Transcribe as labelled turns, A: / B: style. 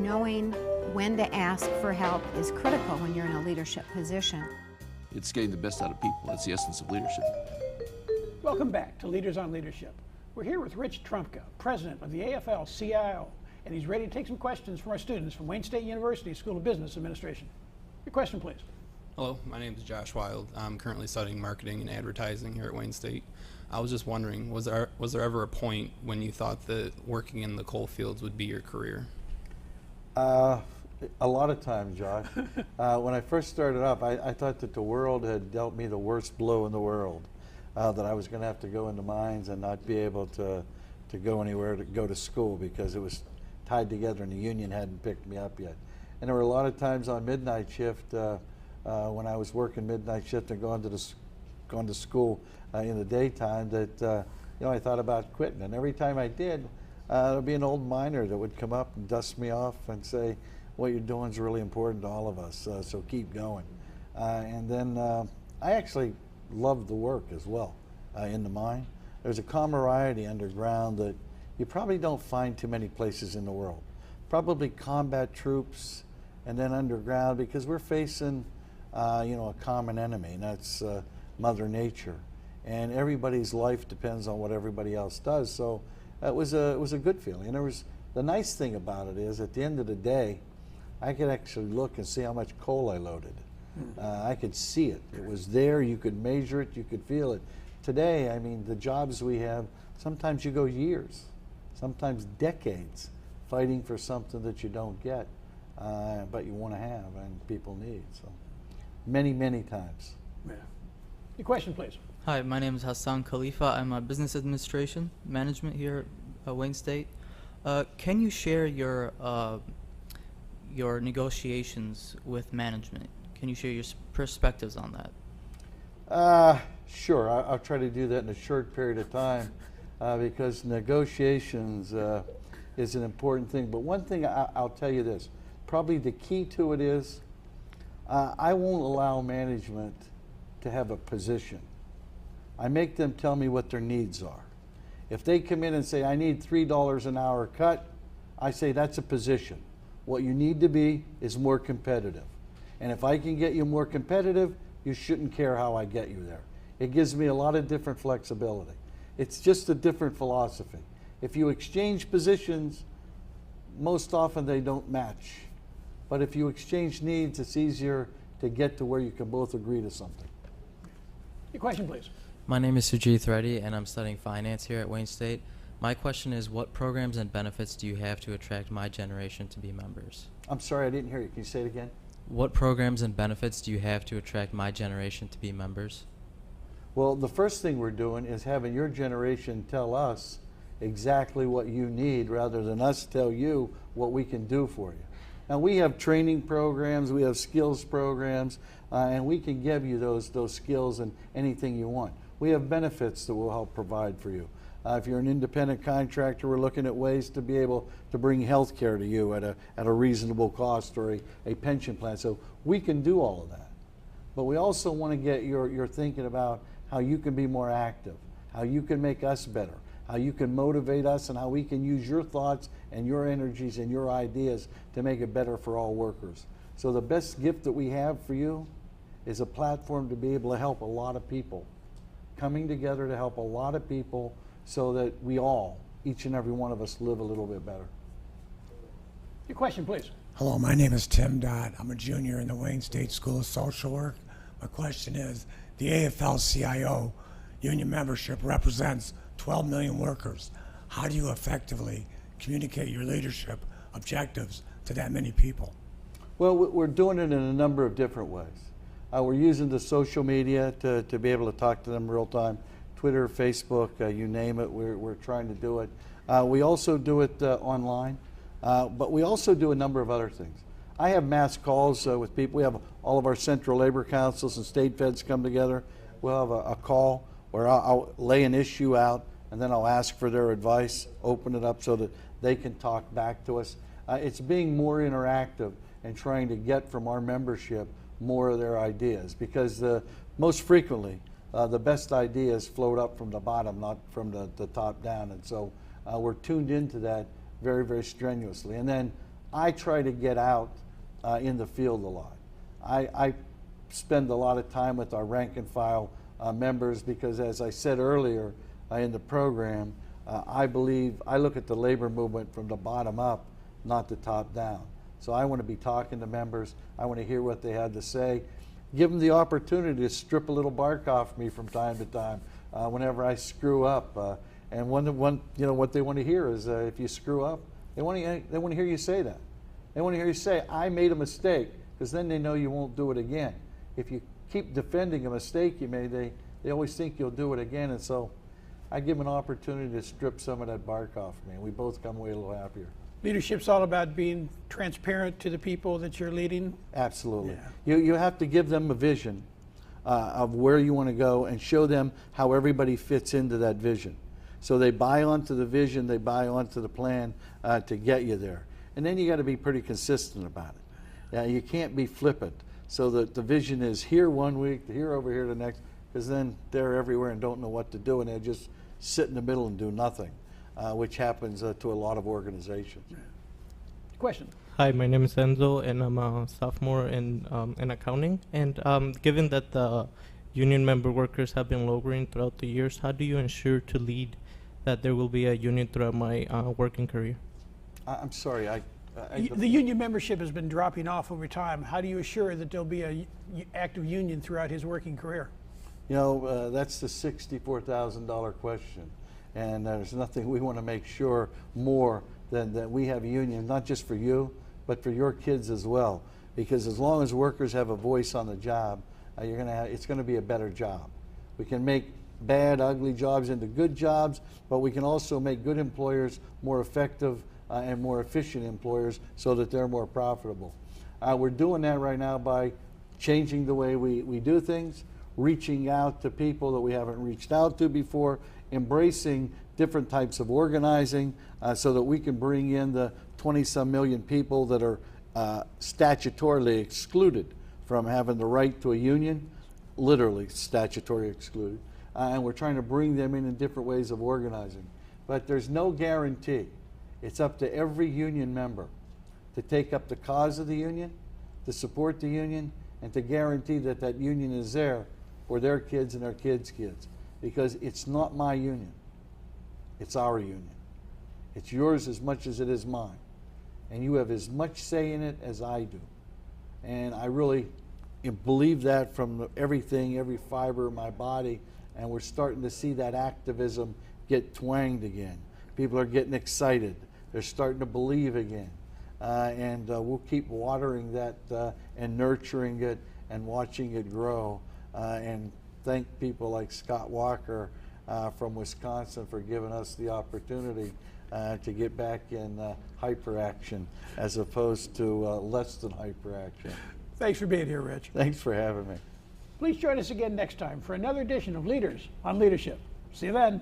A: knowing when to ask for help is critical when you're in a leadership position.
B: It's getting the best out of people. That's the essence of leadership.
C: Welcome back to Leaders on Leadership. We're here with Rich Trumka, president of the AFL-CIO, and he's ready to take some questions from our students from Wayne State University School of Business Administration. Your question, please.
D: Hello, my name is Josh Wild. I'm currently studying marketing and advertising here at Wayne State. I was just wondering, was there ever a point when you thought that working in the coal fields would be your career?
E: A lot of times, Josh. When I first started up, I thought that the world had dealt me the worst blow in the world, that I was going to have to go into mines and not be able to go anywhere, to go to school, because it was tied together and the union hadn't picked me up yet. And there were a lot of times on midnight shift, when I was working midnight shift and going to school in the daytime, that I thought about quitting. And every time I did, there would be an old miner that would come up and dust me off and say, "What you're doing is really important to all of us, so keep going." And then I actually loved the work as well in the mine. There's a camaraderie underground that you probably don't find too many places in the world. Probably combat troops, and then underground, because we're facing a common enemy, and that's Mother Nature. And everybody's life depends on what everybody else does. So it was a good feeling. And the nice thing about it is, at the end of the day, I could actually look and see how much coal I loaded. I could see it. It was there. You could measure it. You could feel it. Today, I mean, the jobs we have, sometimes you go years, sometimes decades, fighting for something that you don't get, but you want to have and people need. So many, many times.
C: Yeah. Your question, please.
F: Hi, my name is Hassan Khalifa. I'm a business administration management here at Wayne State. Can you share your negotiations with management? Can you share your perspectives on that?
E: Sure, I'll try to do that in a short period of time, because negotiations is an important thing. But one thing I'll tell you this, probably the key to it is, I won't allow management to have a position. I make them tell me what their needs are. If they come in and say, "I need $3 an hour cut," I say, "That's a position. What you need to be is more competitive. And if I can get you more competitive, you shouldn't care how I get you there." It gives me a lot of different flexibility. It's just a different philosophy. If you exchange positions, most often they don't match. But if you exchange needs, it's easier to get to where you can both agree to something.
C: Your question, please.
G: My name is Sugeeth Ready, and I'm studying finance here at Wayne State. My question is, what programs and benefits do you have to attract my generation to be members?
E: I'm sorry, I didn't hear you. Can you say it again?
G: What programs and benefits do you have to attract my generation to be members?
E: Well, the first thing we're doing is having your generation tell us exactly what you need, rather than us tell you what we can do for you. Now, we have training programs, we have skills programs, and we can give you those skills and anything you want. We have benefits that will help provide for you. If you're an independent contractor, we're looking at ways to be able to bring health care to you at a reasonable cost, or a pension plan. So we can do all of that. But we also want to get your thinking about how you can be more active, how you can make us better, how you can motivate us, and how we can use your thoughts and your energies and your ideas to make it better for all workers. So the best gift that we have for you is a platform to be able to help a lot of people, coming together to help a lot of people, so that we all, each and every one of us, live a little bit better.
C: Your question, please.
H: Hello, my name is Tim Dodd. I'm a junior in the Wayne State School of Social Work. My question is, the AFL-CIO union membership represents 12 million workers. How do you effectively communicate your leadership objectives to that many people?
E: Well, we're doing it in a number of different ways. We're using the social media to be able to talk to them real time. Twitter, Facebook, you name it, we're trying to do it. We also do it online, but we also do a number of other things. I have mass calls with people. We have all of our central labor councils and state feds come together. We'll have a call where I'll lay an issue out, and then I'll ask for their advice, open it up so that they can talk back to us. It's being more interactive and trying to get from our membership more of their ideas, because most frequently the best ideas float up from the bottom, not from the top down. And so we're tuned into that very, very strenuously. And then I try to get out in the field a lot. I spend a lot of time with our rank and file members because, as I said earlier in the program, I believe I look at the labor movement from the bottom up, not the top down. So I want to be talking to members. I want to hear what they had to say. Give them the opportunity to strip a little bark off me from time to time whenever I screw up. And what they want to hear is if you screw up, they want to hear you say that. They want to hear you say, I made a mistake, because then they know you won't do it again. If you keep defending a mistake you made, they always think you'll do it again. And so I give them an opportunity to strip some of that bark off me, and we both come away a little happier.
C: Leadership's all about being transparent to the people that you're leading.
E: Absolutely. Yeah. You have to give them a vision of where you want to go and show them how everybody fits into that vision. So they buy onto the vision, they buy onto the plan to get you there. And then you got to be pretty consistent about it. You can't be flippant. So that the vision is here one week, here over here the next, because then they're everywhere and don't know what to do, and they just sit in the middle and do nothing, which happens to a lot of organizations.
C: Question.
I: Hi, my name is Enzo, and I'm a sophomore in accounting. And given that the union member workers have been lowering throughout the years, how do you ensure to lead that there will be a union throughout my working career?
E: I'm sorry.
C: The union membership has been dropping off over time. How do you assure that there'll be an active union throughout his working career?
E: You know, that's the $64,000 question. And there's nothing we want to make sure more than that we have a union, not just for you, but for your kids as well. Because as long as workers have a voice on the job, it's going to be a better job. We can make bad, ugly jobs into good jobs, but we can also make good employers more effective and more efficient employers so that they're more profitable. We're doing that right now by changing the way we do things, reaching out to people that we haven't reached out to before, embracing different types of organizing so that we can bring in the 20-some million people that are statutorily excluded from having the right to a union, literally statutorily excluded, and we're trying to bring them in different ways of organizing. But there's no guarantee. It's up to every union member to take up the cause of the union, to support the union, and to guarantee that that union is there for their kids and their kids' kids. Because it's not my union. It's our union. It's yours as much as it is mine. And you have as much say in it as I do. And I really believe that from everything, every fiber of my body, and we're starting to see that activism get twanged again. People are getting excited. They're starting to believe again. And we'll keep watering that and nurturing it and watching it grow. And thank people like Scott Walker from Wisconsin for giving us the opportunity to get back in hyperaction as opposed to less than hyperaction.
C: Thanks for being here, Rich.
E: Thanks for having me.
C: Please join us again next time for another edition of Leaders on Leadership. See you then.